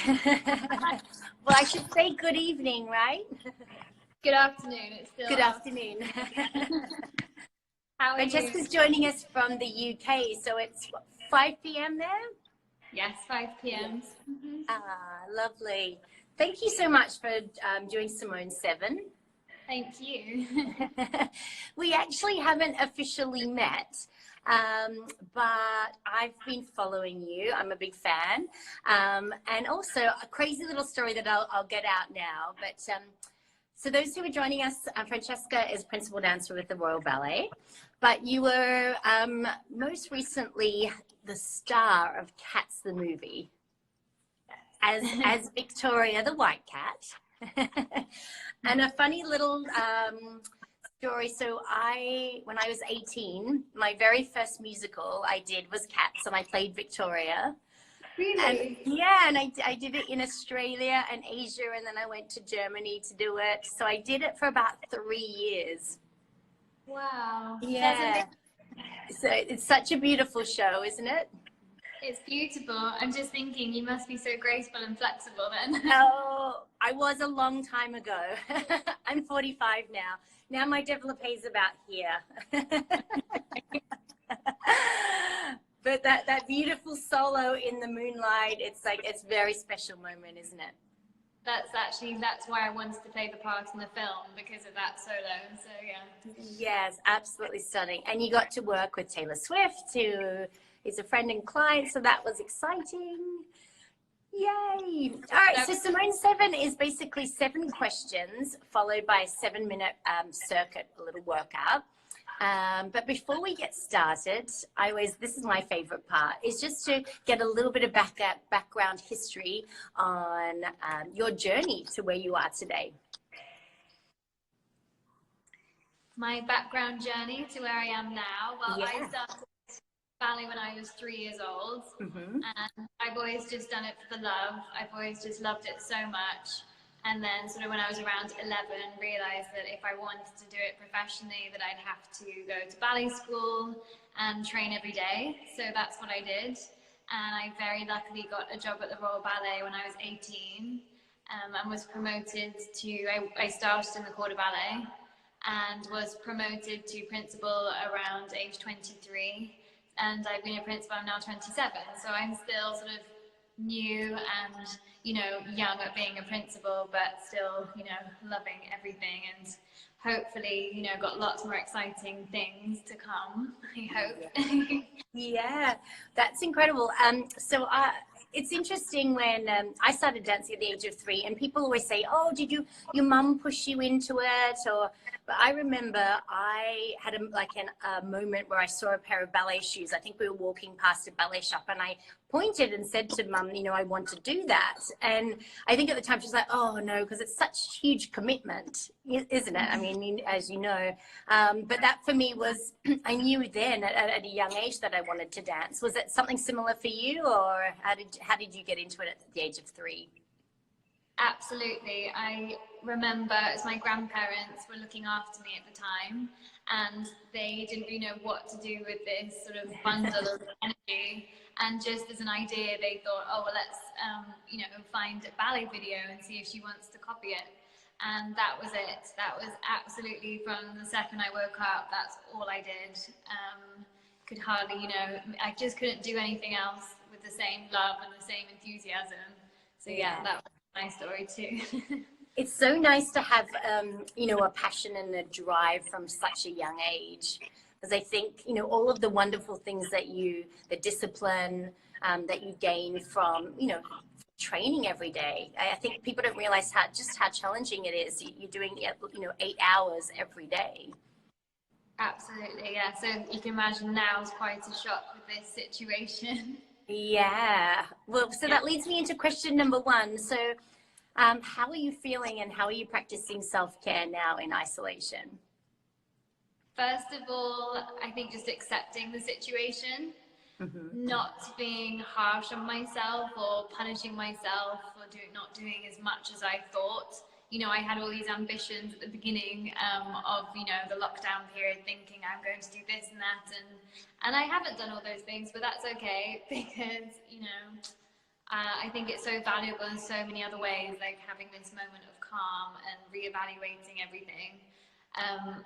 Well, I should say good evening, right? Good afternoon. It's still Good afternoon. How are Francesca's you? joining us from the UK, so it's what, 5 p.m. there? Yes, 5 p.m. Yes. Lovely. Thank you so much for doing Simone 7. Thank you. We actually haven't officially met, but I've been following you. I'm a big fan. And also a crazy little story that I'll get out now. But so those who are joining us, Francesca is principal dancer with the Royal Ballet, but you were most recently the star of Cats the movie as Victoria the White Cat. And a funny little story. So when I was 18, my very first musical I did was Cats, and I played Victoria. Really? And I did it in Australia and Asia, and then I went to Germany to do it. So I did it for about 3 years. Wow. Yeah. So it's such a beautiful show, isn't it? It's beautiful. I'm just thinking you must be so graceful and flexible then. Oh, I was a long time ago. I'm 45 now. Now my développé is about here. But that beautiful solo in the moonlight, it's a very special moment, isn't it? That's why I wanted to play the part in the film, because of that solo. So yeah. Yes, absolutely stunning. And you got to work with Taylor Swift, who is a friend and client, so that was exciting. Yay! All right, so Simone 7 is basically 7 questions followed by a 7-minute circuit, a little workout. But before we get started, this is my favorite part, is just to get a little bit of background history on your journey to where you are today. My background journey to where I am now. Well, Yeah. I started ballet when I was 3 years old, and I've always just done it for the love. I've always just loved it so much. And then sort of when I was around 11, realized that if I wanted to do it professionally, that I'd have to go to ballet school and train every day. So that's what I did. And I very luckily got a job at the Royal Ballet when I was 18, and was promoted I started in the corps de ballet and was promoted to principal around age 23. And I've been a principal, I'm now 27. So I'm still sort of new and, young at being a principal, but still, loving everything, and hopefully, got lots more exciting things to come, I hope. Yeah, that's incredible. So it's interesting when I started dancing at the age of 3, and people always say, "Oh, did your mum push you into it?" But I remember I had a moment where I saw a pair of ballet shoes. I think we were walking past a ballet shop, and I pointed and said to Mum, I want to do that. And I think at the time she's like, "Oh no," because it's such huge commitment, isn't it? I mean, as you know, but that for me was, I knew then at a young age that I wanted to dance. Was it something similar for you, or how did you get into it at the age of 3? Absolutely. I remember as my grandparents were looking after me at the time, and they didn't really know what to do with this sort of bundle of energy. And just as an idea, they thought, oh, well, let's, find a ballet video and see if she wants to copy it. And that was it. That was absolutely, from the second I woke up, that's all I did. Could hardly, I just couldn't do anything else with the same love and the same enthusiasm. So yeah, that was my story too. It's so nice to have, a passion and a drive from such a young age. Because I think, all of the wonderful things the discipline that you gain from, training every day. I think people don't realize how challenging it is. You're doing, 8 hours every day. Absolutely, yeah. So you can imagine now is quite a shock with this situation. Yeah. Well, so that leads me into question number 1. So how are you feeling, and how are you practicing self-care now in isolation? First of all, I think just accepting the situation, not being harsh on myself or punishing myself for not doing as much as I thought. I had all these ambitions at the beginning of, the lockdown period, thinking I'm going to do this and that, and I haven't done all those things, but that's okay, because, I think it's so valuable in so many other ways, like having this moment of calm and reevaluating everything.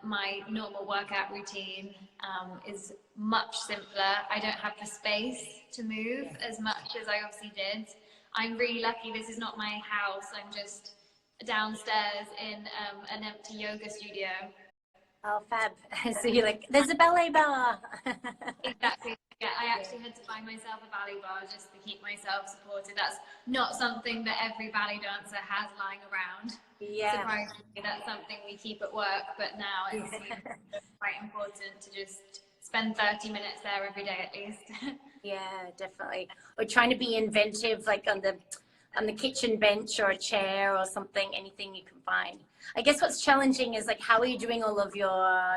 My normal workout routine is much simpler. I don't have the space to move as much as I obviously did. I'm really lucky. This is not my house. I'm just downstairs in an empty yoga studio. Oh, fab. So you're like, there's a ballet bar. Exactly. Yeah, I actually had to find myself a ballet bar just to keep myself supported. That's not something that every ballet dancer has lying around. Yeah. Surprisingly, that's something we keep at work, but now it's quite important to just spend 30 minutes there every day at least. Yeah, definitely. Or trying to be inventive, like on the kitchen bench or a chair or something, anything you can find. I guess what's challenging is like, how are you doing all of your,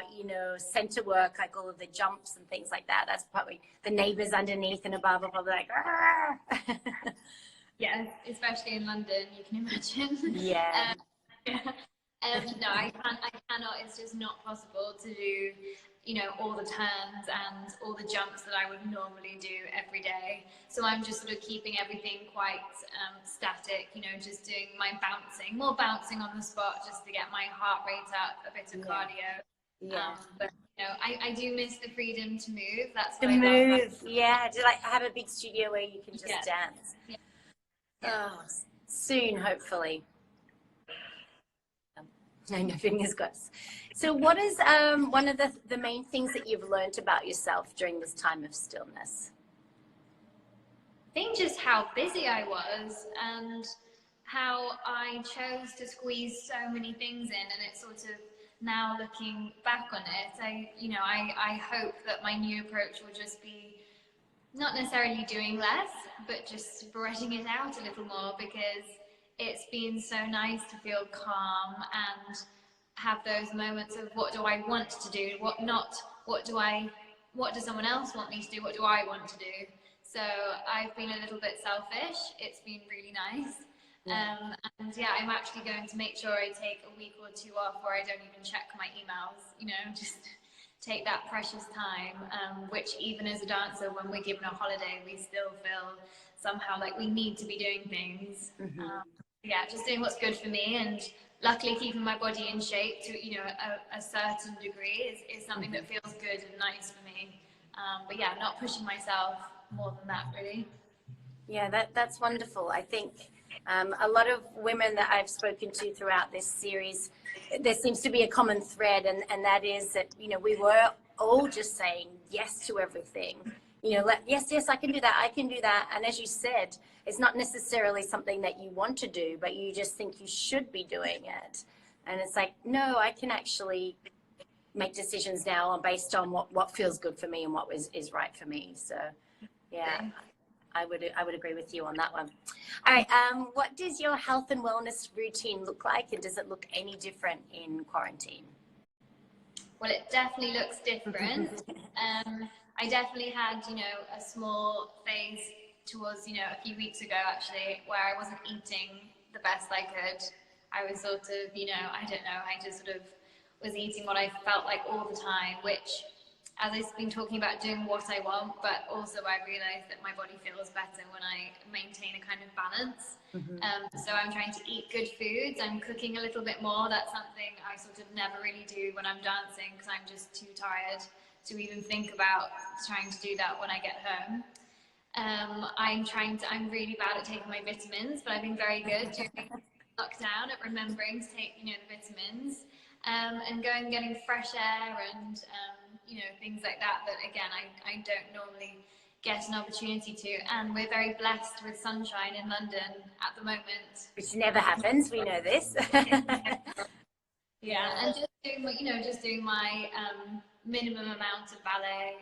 center work, like all of the jumps and things like that? That's probably the neighbors underneath and above are probably like, ah! Yeah, especially in London, you can imagine. Yeah. No, I cannot. It's just not possible to do, all the turns and all the jumps that I would normally do every day. So I'm just sort of keeping everything quite static, just doing my more bouncing on the spot just to get my heart rate up, a bit of cardio. Yeah. But I do miss the freedom to move. That's To what I love. move. Yeah. To like have a big studio where you can just dance. Yeah. Oh, soon, hopefully. No, fingers crossed. So what is one of the main things that you've learned about yourself during this time of stillness? I think just how busy I was and how I chose to squeeze so many things in, and it's sort of now looking back on it, I hope that my new approach will just be not necessarily doing less, but just spreading it out a little more, because it's been so nice to feel calm and have those moments of what do I want to do, what does someone else want me to do, what do I want to do. So I've been a little bit selfish. It's been really nice. And yeah, I'm actually going to make sure I take a week or two off where I don't even check my emails, just take that precious time, which even as a dancer, when we're given a holiday, we still feel somehow like we need to be doing things. Yeah, just doing what's good for me, and luckily keeping my body in shape to a certain degree is something that feels good and nice for me. But yeah, not pushing myself more than that, really. Yeah, that's wonderful. I think a lot of women that I've spoken to throughout this series, there seems to be a common thread, and that is that we were all just saying yes to everything. Yes, I can do that. And as you said, it's not necessarily something that you want to do, but you just think you should be doing it. And it's like, no, I can actually make decisions now based on what feels good for me and what is right for me. So, yeah, I would agree with you on that one. All right, what does your health and wellness routine look like, and does it look any different in quarantine? Well, it definitely looks different. I definitely had, a small phase towards, a few weeks ago, actually, where I wasn't eating the best I could. I was sort of, I don't know, I just sort of was eating what I felt like all the time, which, as I've been talking about, doing what I want, but also I realized that my body feels better when I maintain a kind of balance. So I'm trying to eat good foods. I'm cooking a little bit more. That's something I sort of never really do when I'm dancing, because I'm just too tired to even think about trying to do that when I get home. I'm really bad at taking my vitamins, but I've been very good during lockdown at remembering to take, the vitamins, and going and getting fresh air and, things like that, again, I don't normally get an opportunity to. And we're very blessed with sunshine in London at the moment. Which never happens, we know this. Yeah, and just doing my minimum amount of ballet,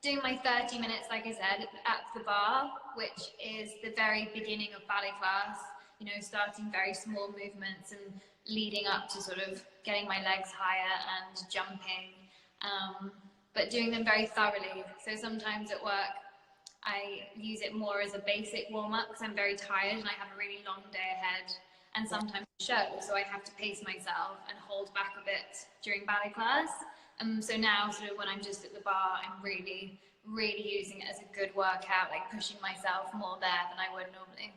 doing my 30 minutes, like I said, at the bar, which is the very beginning of ballet class, starting very small movements and leading up to sort of getting my legs higher and jumping, but doing them very thoroughly. So sometimes at work, I use it more as a basic warm-up because I'm very tired and I have a really long day ahead, and sometimes show, so I have to pace myself and hold back a bit during ballet class. So now, sort of when I'm just at the bar, I'm really really using it as a good workout, like pushing myself more there than I would normally.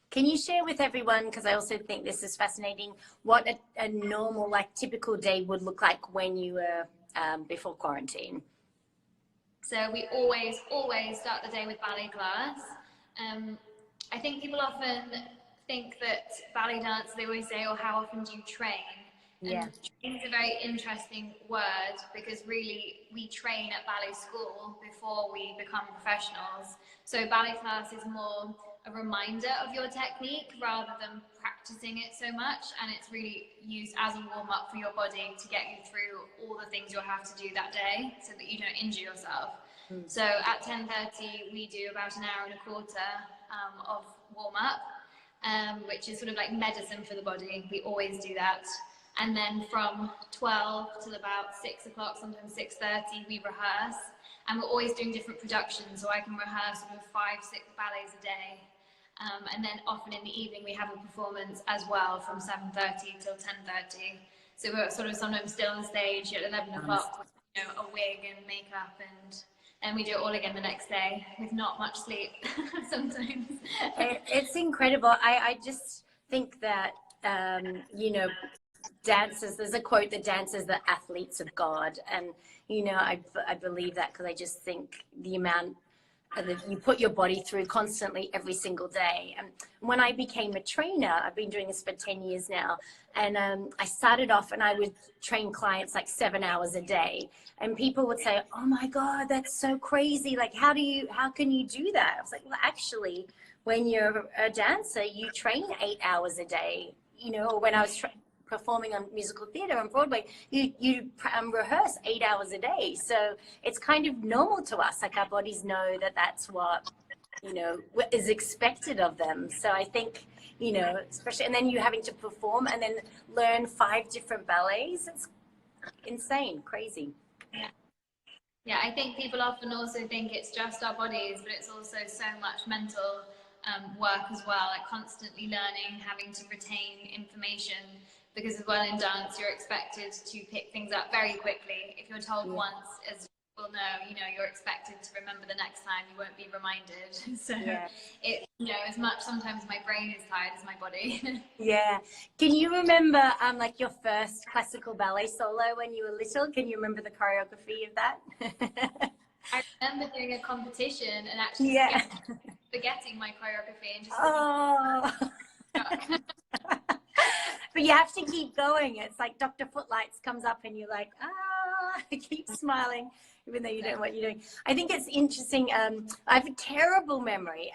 Can you share with everyone, because I also think this is fascinating, what a normal, like typical day would look like when you were before quarantine? So we always start the day with ballet class. I think people often think that ballet dance, they always say, oh, how often do you train? Yeah. And train is a very interesting word, because really we train at ballet school before we become professionals. So ballet class is more a reminder of your technique rather than practicing it so much, and it's really used as a warm-up for your body to get you through all the things you'll have to do that day so that you don't injure yourself. So at 10:30 we do about an hour and a quarter of warm-up, which is sort of like medicine for the body. We always do that. And then from 12 till about 6 o'clock, sometimes 6:30, we rehearse. And we're always doing different productions, so I can rehearse sort of 5-6 ballets a day. And then often in the evening we have a performance as well from 7:30 till 10:30. So we're sort of sometimes still on stage at 11 o'clock with, you know, a wig and makeup, and we do it all again the next day with not much sleep sometimes. It's incredible. I just think that, you know, dancers, there's a quote that dancers are athletes of God. And, you know, I believe that, because I just think the amount that you put your body through constantly every single day. And when I became a trainer, I've been doing this for 10 years now, and I started off and I would train clients like 7 hours a day, and people would say, oh my God, that's so crazy. Like, how can you do that? I was like, well, actually, when you're a dancer, you train 8 hours a day, you know. Or when I was performing on musical theater on Broadway, you rehearse 8 hours a day. So it's kind of normal to us. Like, our bodies know that that's what, you know, what is expected of them. So I think, you know, especially, and then you having to perform and then learn 5 different ballets. It's insane, crazy. Yeah, I think people often also think it's just our bodies, but it's also so much mental work as well, like constantly learning, having to retain information, because as well in dance, you're expected to pick things up very quickly. If you're told once, as people know, you know, you're expected to remember the next time, you won't be reminded. So it, you know, as much sometimes my brain is tired as my body. Yeah. Can you remember like your first classical ballet solo when you were little? Can you remember the choreography of that? I remember doing a competition and actually forgetting my choreography and just But you have to keep going. It's like Dr. Footlights comes up and you're like, keep smiling, even though you don't know what you're doing. I think it's interesting. I have a terrible memory,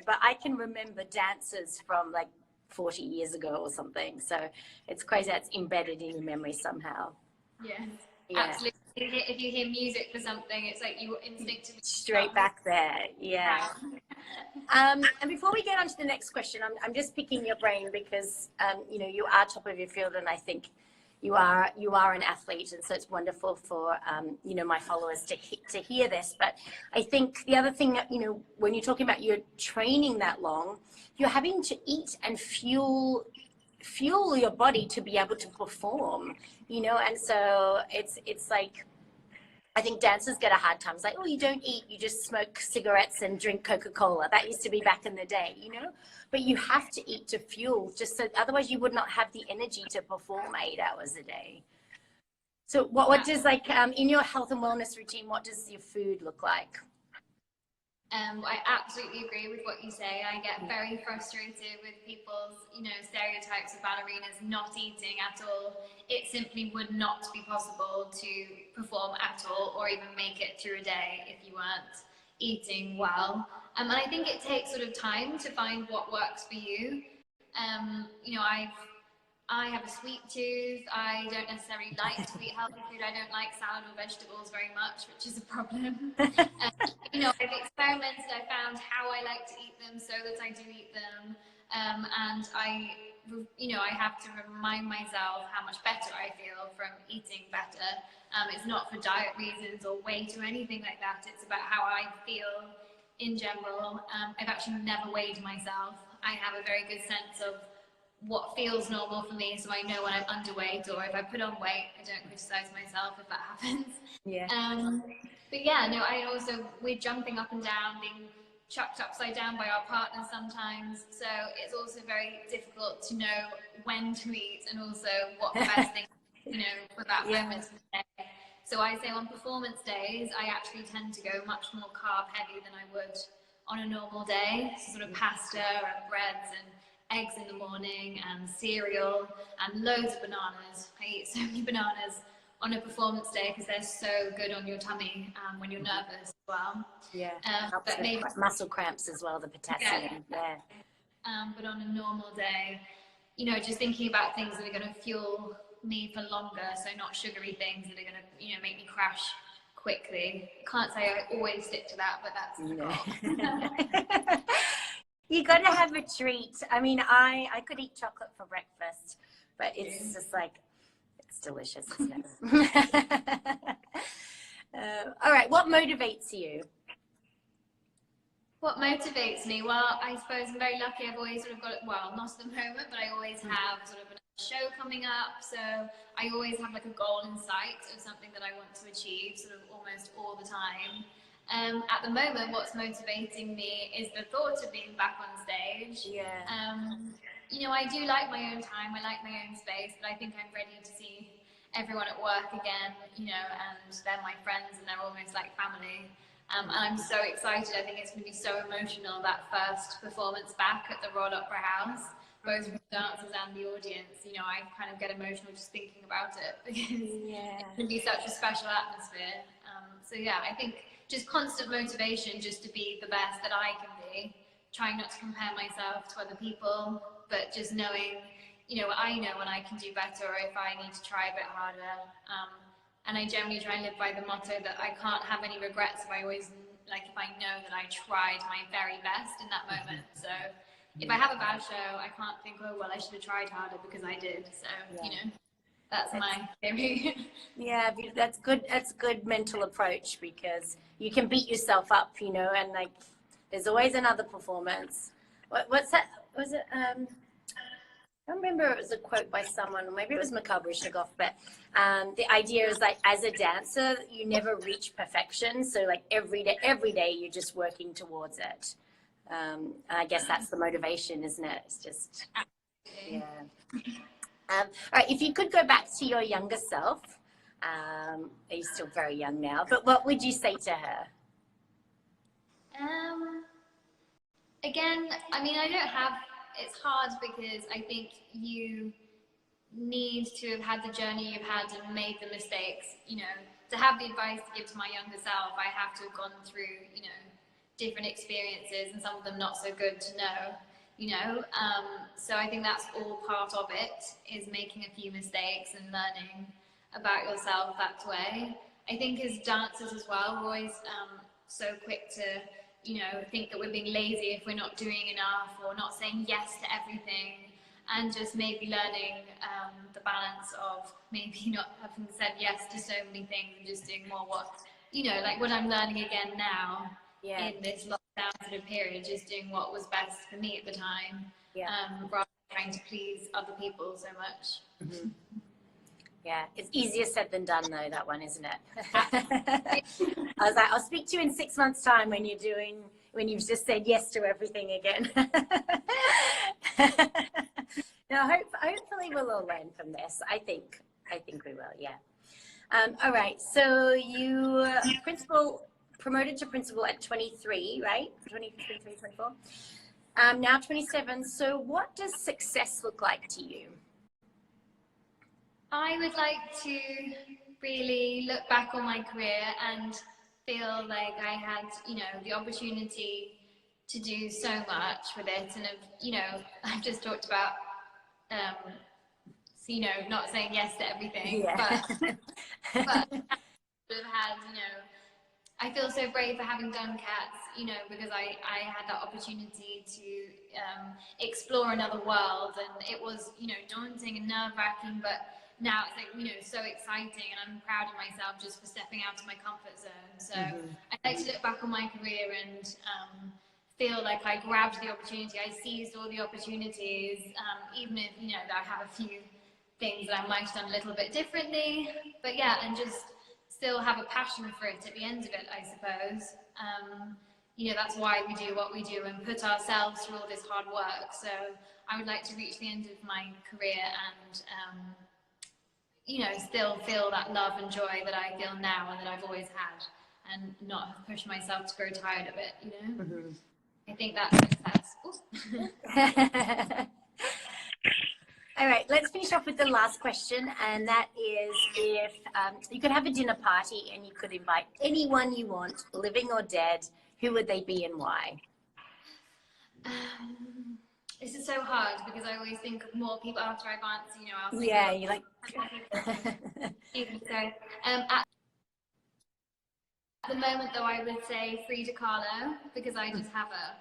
but I can remember dances from like 40 years ago or something. So it's crazy. That's embedded in your memory somehow. Yeah. Absolutely. If you hear music for something, it's like you instinctively straight back there. Yeah. And before we get on to the next question, I'm just picking your brain because you know, you are top of your field, and I think you are an athlete, and so it's wonderful for you know, my followers to hear this. But I think the other thing that, you know, when you're talking about you're training that long, you're having to eat and fuel your body to be able to perform, you know. And so it's like, I think dancers get a hard time. It's like, oh, you don't eat, you just smoke cigarettes and drink Coca-Cola. That used to be back in the day, you know. But you have to eat to fuel, just so otherwise you would not have the energy to perform 8 hours a day. So what does, like, in your health and wellness routine, what does your food look like? I absolutely agree with what you say. I get very frustrated with people's, you know, stereotypes of ballerinas not eating at all. It simply would not be possible to perform at all, or even make it through a day if you weren't eating well. And I think it takes sort of time to find what works for you. You know, I have a sweet tooth. I don't necessarily like to eat healthy food. I don't like salad or vegetables very much, which is a problem. You know, I've experimented. I found how I like to eat them so that I do eat them. And you know, I have to remind myself how much better I feel from eating better. It's not for diet reasons or weight or anything like that. It's about how I feel in general. I've actually never weighed myself. I have a very good sense of what feels normal for me, so I know when I'm underweight, or if I put on weight. I don't criticize myself if that happens. But yeah, no, we're jumping up and down, being chucked upside down by our partners sometimes. So it's also very difficult to know when to eat and also what the best thing, for that moment of the day. So I say on performance days, I actually tend to go much more carb heavy than I would on a normal day. So sort of pasta and breads and eggs in the morning and cereal and loads of bananas. I eat so many bananas on a performance day because they're so good on your tummy when you're nervous as well. Yeah, but maybe muscle cramps as well, the potassium. Yeah. But on a normal day, just thinking about things that are going to fuel me for longer, so not sugary things that are going to, make me crash quickly. Can't say I always stick to that, but that's the goal. You got to have a treat. I mean, I could eat chocolate for breakfast, but it's just like, it's delicious, isn't it? All right, what motivates you? What motivates me? Well, I suppose I'm very lucky. I've always sort of got it, well, not at the moment, but I always have sort of a show coming up. So I always have like a goal in sight of something that I want to achieve sort of almost all the time. At the moment, what's motivating me is the thought of being back on stage. Yeah. I do like my own time. I like my own space, but I think I'm ready to see everyone at work again, and they're my friends and they're almost like family. And I'm so excited. I think it's going to be so emotional, that first performance back at the Royal Opera House, both for the dancers and the audience. I kind of get emotional just thinking about it because it's going to be such a special atmosphere. So yeah, I think just constant motivation just to be the best that I can be, trying not to compare myself to other people, but just knowing, I know when I can do better or if I need to try a bit harder. And I generally try and live by the motto that I can't have any regrets if I always, if I know that I tried my very best in that moment. So if I have a bad show, I can't think, oh, well, I should have tried harder because I did. So, that's my theory. Yeah, that's good. That's a good mental approach because you can beat yourself up, and there's always another performance. What's that? Was it, I don't remember, it was a quote by someone, or maybe it was Mikhail Brishnikov, but the idea is like, as a dancer, you never reach perfection. So like every day you're just working towards it. And I guess that's the motivation, isn't it? It's just, yeah. All right, if you could go back to your younger self, you're still very young now, but what would you say to her? Again, I mean, I don't have, it's hard because I think you need to have had the journey you've had and made the mistakes, to have the advice to give to my younger self. I have to have gone through, different experiences and some of them not so good to know, so I think that's all part of it, is making a few mistakes and learning about yourself that way. I think as dancers as well, we're always so quick to think that we're being lazy if we're not doing enough or not saying yes to everything, and just maybe learning the balance of maybe not having said yes to so many things and just doing more what I'm learning again now in this lockdown sort of period, just doing what was best for me at the time, rather than trying to please other people so much. Mm-hmm. Yeah, it's easier said than done though, that one, isn't it? I was like, I'll speak to you in 6 months' time when you've just said yes to everything again. No, hopefully we'll all learn from this. I think we will, yeah. All right, so you promoted to principal at 23, right? 23, 24. Now 27. So what does success look like to you? I would like to really look back on my career and feel like I had, the opportunity to do so much with it. And, I've just talked about, not saying yes to everything, but I've had, I feel so brave for having done Cats, because I had that opportunity to explore another world, and it was, daunting and nerve-wracking, but now it's like, so exciting, and I'm proud of myself just for stepping out of my comfort zone. So I'd like to look back on my career and feel like I grabbed the opportunity, I seized all the opportunities, even if, that I have a few things that I might have done a little bit differently, but yeah, and just still have a passion for it at the end of it, I suppose. You know, that's why we do what we do and put ourselves through all this hard work. So I would like to reach the end of my career and, you know, still feel that love and joy that I feel now and that I've always had, and not have pushed myself to grow tired of it, you know? Mm-hmm. I think that's success. All right, let's finish off with the last question, and that is, if you could have a dinner party and you could invite anyone you want, living or dead, who would they be and why? This is so hard because I always think of more people after I've answered, you know, I'll think yeah, you like... so, at the moment, though, I would say Frida Kahlo, because I just have a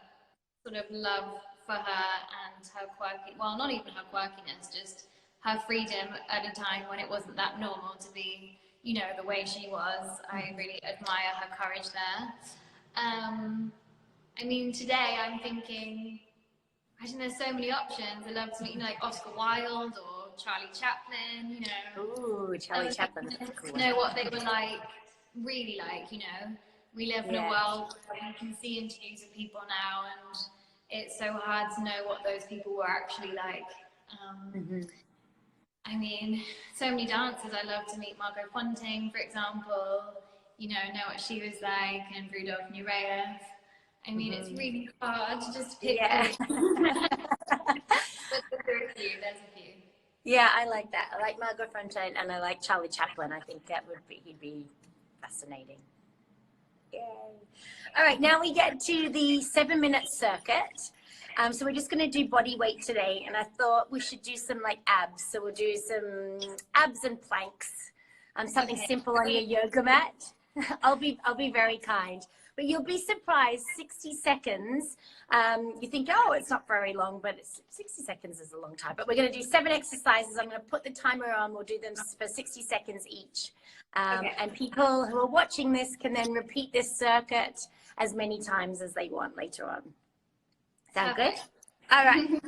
sort of love for her and her quirky, well, not even her quirkiness, just her freedom at a time when it wasn't that normal to be, you know, the way she was. I really admire her courage there. I mean, today I'm thinking, I think there's so many options. I love to meet, you know, like Oscar Wilde or Charlie Chaplin, you know. Ooh, Charlie Chaplin. Cool. Know what they were like, really like, you know. We live in a world where you can see interviews of people now, and it's so hard to know what those people were actually like. I mean, so many dancers. I love to meet Margot Fonteyn, for example, you know what she was like, and Rudolph Nureyev. I mean, it's really hard to just pick. Yeah. But there's a few. Yeah, I like that. I like Margot Fonteyn, and I like Charlie Chaplin. I think that he'd be fascinating. Yay. All right, now we get to the 7-minute circuit. So we're just going to do body weight today, and I thought we should do some like abs. So we'll do some abs and planks, something simple on your yoga mat. I'll be very kind, but you'll be surprised. 60 seconds. You think, oh, it's not very long, but 60 seconds is a long time. But we're going to do 7 exercises. I'm going to put the timer on. We'll do them for 60 seconds each. And people who are watching this can then repeat this circuit as many times as they want later on. Sound good? All right.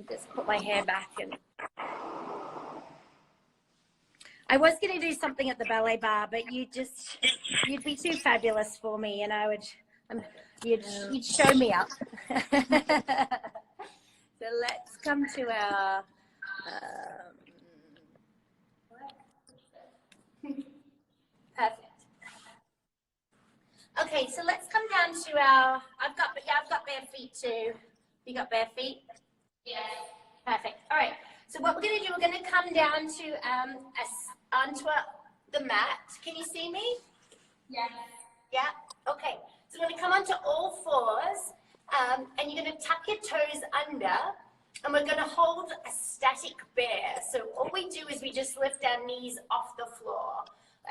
Just put my hair back. And I was going to do something at the ballet bar, but you'd be too fabulous for me, and I would, you'd show me up. So let's come to our, perfect. Okay, so let's come down to our, I've got bare feet too. You got bare feet? Yes. Perfect. All right. So what we're going to do, we're going to come down to onto the mat. Can you see me? Yes. Yeah? Okay. So we're going to come onto all fours, and you're going to tuck your toes under, and we're going to hold a static bear. So all we do is we just lift our knees off the floor,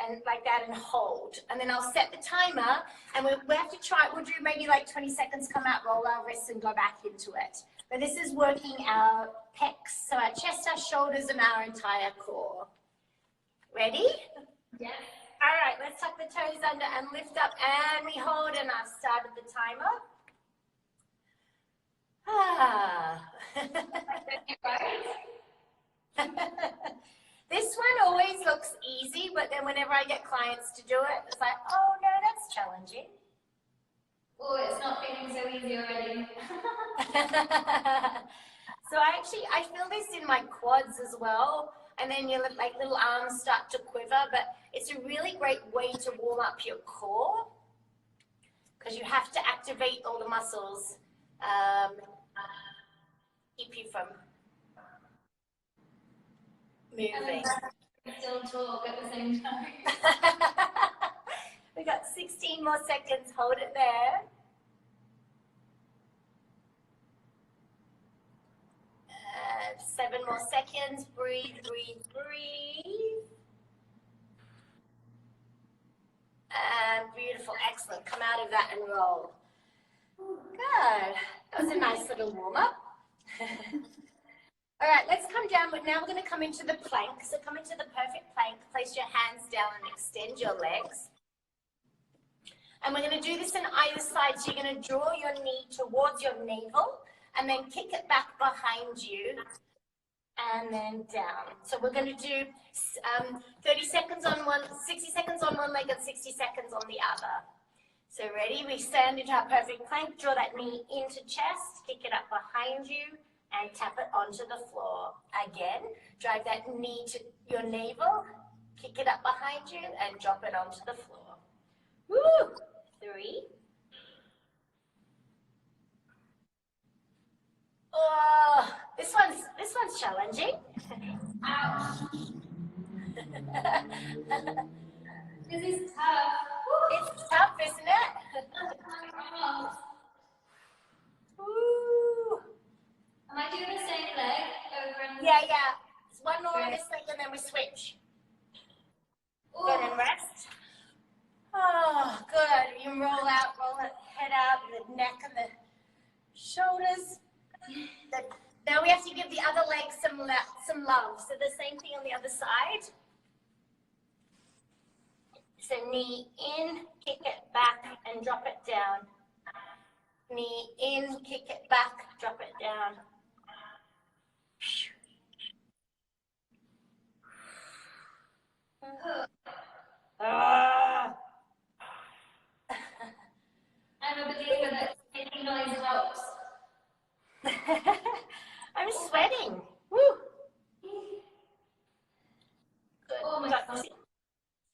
and like that, and hold. And then I'll set the timer, and we have to try, we'll do maybe like 20 seconds, come out, roll our wrists, and go back into it. But this is working our pecs, so our chest, our shoulders, and our entire core. Ready? Yes. All right, let's tuck the toes under and lift up, and we hold, and I've started the timer. This one always looks easy, but then whenever I get clients to do it, it's like, oh no, that's challenging. Oh, it's not feeling so easy already. So I feel this in my quads as well, and then your like little arms start to quiver, but it's a really great way to warm up your core, because you have to activate all the muscles, keep you from moving. Still talk at the same time. We got 16 more seconds. Hold it there. 7 more seconds. Breathe, breathe, breathe. And beautiful, excellent. Come out of that and roll. Good. That was a nice little warm up. All right, let's come down, but now we're going to come into the plank. So come into the perfect plank, place your hands down and extend your legs. And we're going to do this on either side. So you're going to draw your knee towards your navel and then kick it back behind you and then down. So we're going to do 30 seconds on one, 60 seconds on one leg and 60 seconds on the other. So ready? We stand into our perfect plank, draw that knee into chest, kick it up behind you, and tap it onto the floor. Again, drive that knee to your navel, kick it up behind you, and drop it onto the floor. Woo! 3. Oh, this one's challenging. Ouch. This is tough. It's tough, isn't it? Woo. Am I doing the same leg over and Yeah. It's one more on this leg and then we switch. Ooh. Good, and rest. Oh, good. You roll it, head out, the neck and the shoulders. Now we have to give the other leg some love. So the same thing on the other side. So knee in, kick it back, and drop it down. Knee in, kick it back, drop it down. I'm a believer that making noise helps. I'm sweating. Woo. Good. Oh my God.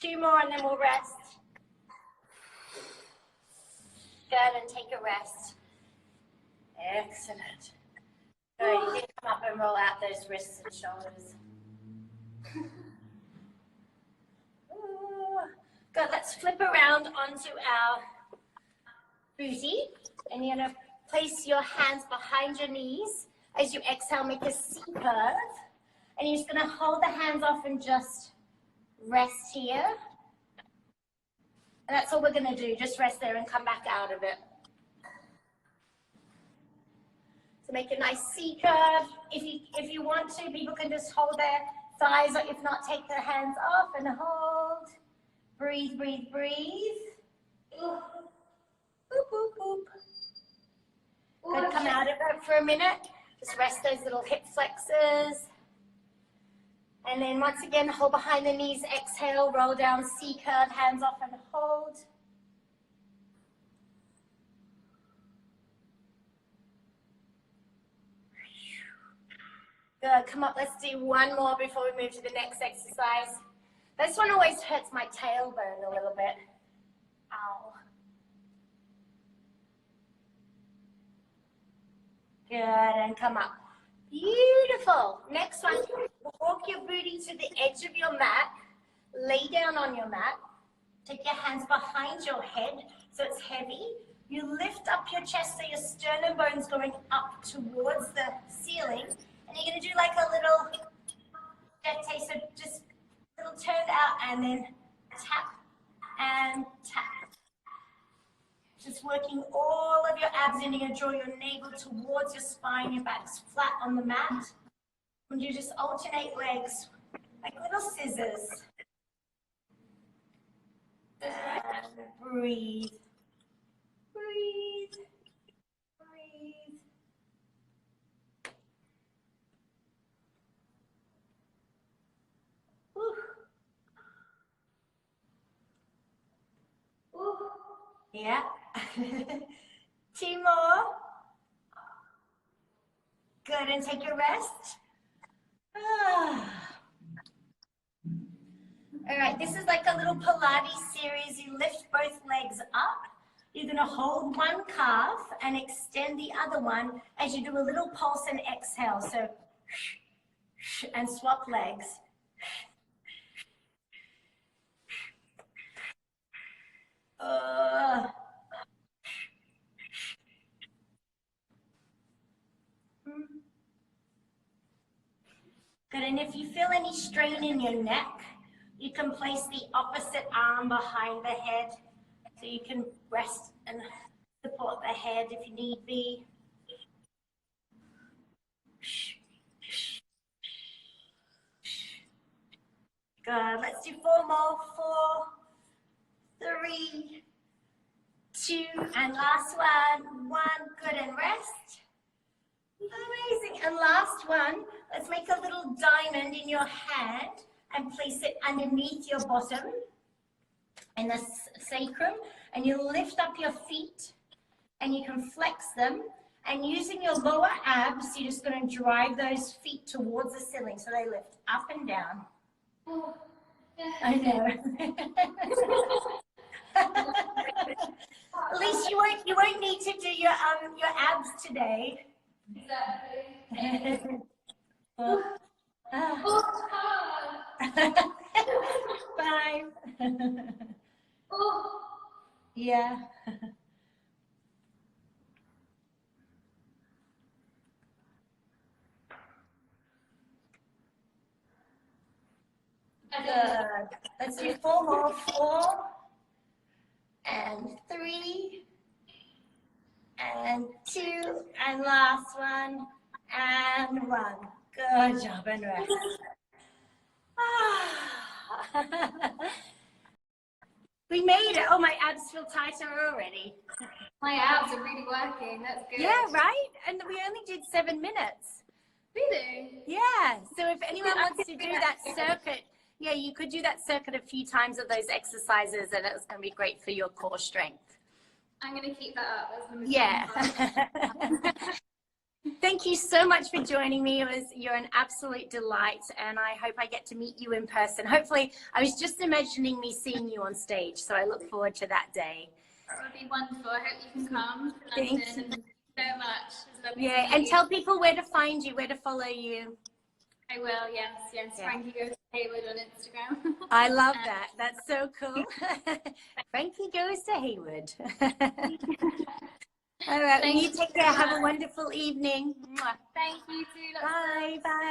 2 more and then we'll rest. Good, and take a rest. Excellent. Good, you can come up and roll out those wrists and shoulders. Ooh. Good, let's flip around onto our booty. And you're going to place your hands behind your knees. As you exhale, make a C curve. And you're just going to hold the hands off and just rest here. And that's all we're going to do. Just rest there and come back out of it. So make a nice C curve. If you want to, people can just hold their thighs, or if not, take their hands off and hold. Breathe, breathe, breathe. Boop, boop, boop. Good, come out of it for a minute. Just rest those little hip flexors. And then once again, hold behind the knees, exhale, roll down, C curve, hands off and hold. Good, come up, let's do one more before we move to the next exercise. This one always hurts my tailbone a little bit. Ow. Good, and come up. Beautiful. Next one, walk your booty to the edge of your mat. Lay down on your mat. Take your hands behind your head so it's heavy. You lift up your chest so your sternum bone's going up towards the ceiling. And you're going to do like a little jeté, so just a little turn out and then tap and tap. Just working all of your abs in. You're going to draw your navel towards your spine. Your back's flat on the mat. And you just alternate legs like little scissors. And breathe. Breathe. Breathe. Whew. Whew. Yeah. 2 more. Good, and take a rest. All right, this is like a little Pilates series. You lift both legs up. You're going to hold one calf and extend the other one as you do a little pulse and exhale. So, and swap legs. Good, and if you feel any strain in your neck, you can place the opposite arm behind the head so you can rest and support the head if you need be. Good, let's do 4 more. 4, 3, 2, and last one. 1, good, and rest. Amazing. And last one, let's make a little diamond in your hand and place it underneath your bottom in the sacrum, and you lift up your feet and you can flex them, and using your lower abs, you're just going to drive those feet towards the ceiling so they lift up and down. Oh, yeah. I know. At least you won't need to do your abs today. Exactly. Oh. Oh, hard. 5. Oh. Yeah. Good. Let's do 4 more. 4 and 3 and 2 and last one and 1. Good job, and rest. We made it. Oh, my abs feel tighter already. My abs are really working. That's good. Yeah, right? And we only did 7 minutes. Really? Yeah. So if anyone wants to do that circuit, yeah, you could do that circuit a few times of those exercises, and it's going to be great for your core strength. I'm going to keep that up. That's gonna be Yeah. fun. Thank you so much for joining me. You're an absolute delight, and I hope I get to meet you in person. Hopefully, I was just imagining me seeing you on stage, so I look forward to that day. That would be wonderful. I hope you can come to Thank London. you. Thank you so much. It's lovely to Yeah, meet and you. tell people where to find you, where to follow you. I will, yes. Yeah. Frankie goes to Hayward on Instagram. I love that. That's so cool. Frankie goes to Hayward. All right, Thank you you take so care. Have a much. wonderful evening. Thank you too. Bye. Bye.